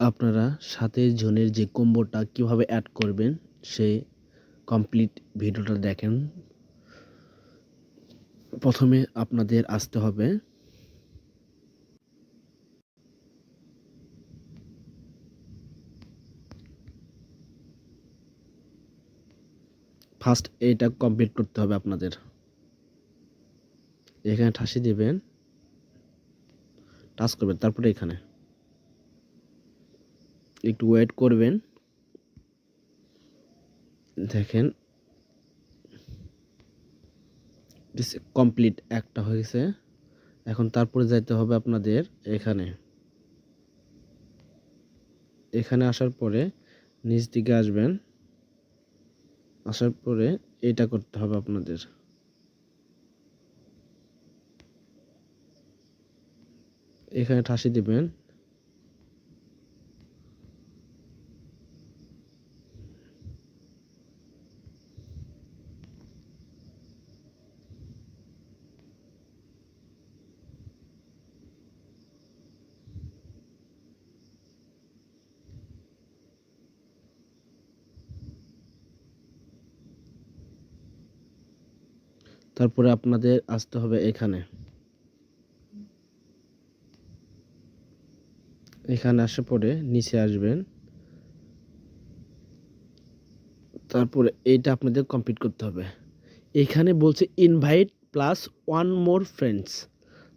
আপনারা 7 জনের যে কম্বোটা কিভাবে অ্যাড করবেন সেই কমপ্লিট ভিডিওটা দেখেন। প্রথমে আপনাদের আসতে হবে ফার্স্ট এটা কমপ্লিট করতে হবে আপনাদের। এখানে ঠাসি দিবেন, টাচ করবেন, তারপরে এখানে একটু ওয়েট করবেন। দেখেন কমপ্লিট একটা হয়েছে। এখন তারপরে যাইতে হবে আপনাদের এখানে। এখানে আসার পরে নিচ দিকে আসবেন, আসার পরে এটা করতে হবে আপনাদের। এখানে ঠাসি দিবেন, তারপরে আপনাদের আসতে হবে এখানে। এখানে আসার পরে নিচে আসবেন, তারপরে এইটা আপনাদের কমপ্লিট করতে হবে। এখানে বলছে invite plus 1 more friends,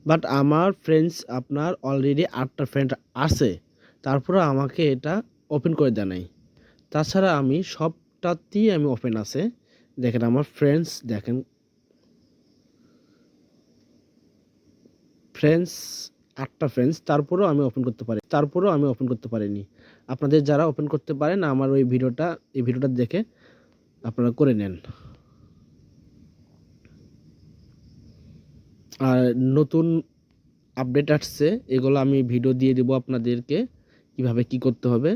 but আমার ফ্রেন্ডস আপনার অলরেডি 8টা ফ্রেন্ড আছে, তারপরে আমাকে এটা ওপেন করে দেয় নাই। তাছাড়া আমি সবটাতেই আমি ওপেন আছে। দেখেন আমার ফ্রেন্ডস, দেখেন ফ্রেন্ডস 8টা ফ্রেন্ডস, তারপরেও আমি ওপেন করতে পারিনি। আপনাদের যারা ওপেন করতে পারেন আমার এই ভিডিওটা দেখে আপনারা করে নেন। আর নতুন আপডেট আসছে, এগুলো আমি ভিডিও দিয়ে দেবো আপনাদেরকে কিভাবে কি করতে হবে।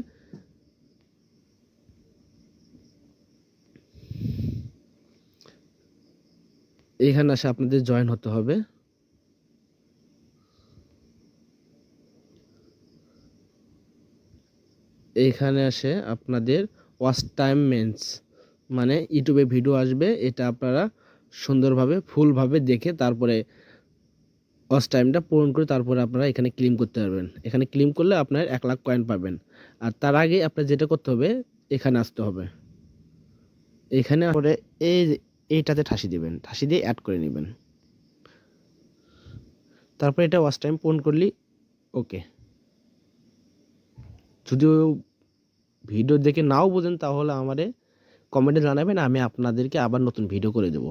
এখানে আসে আপনাদের জয়েন হতে হবে। এইখানে আসে আপনাদের ওয়াচ টাইম মেন্স, মানে ইউটিউবে ভিডিও আসবে, এটা আপনারা সুন্দরভাবে ফুলভাবে দেখে তারপরে ওয়াচ টাইমটা পূরণ করে তারপরে আপনারা এখানে ক্লেম করতে পারবেন। এখানে ক্লেম করলে আপনার 1 লাখ কয়েন পাবেন। আর তার আগে আপনার যেটা করতে হবে, এখানে আসতে হবে। এখানে পরে এইটাতে ঠাসি দিবেন, ঠাসি দিয়ে অ্যাড করে নেবেন। তারপরে এটা ওয়াচ টাইম পূরণ করলেই ওকে। যদিও ভিডিও দেখে নাও বোঝেন তাহলে আমারে কমেন্টে জানাবেন, আমি আপনাদেরকে আবার নতুন ভিডিও করে দেব।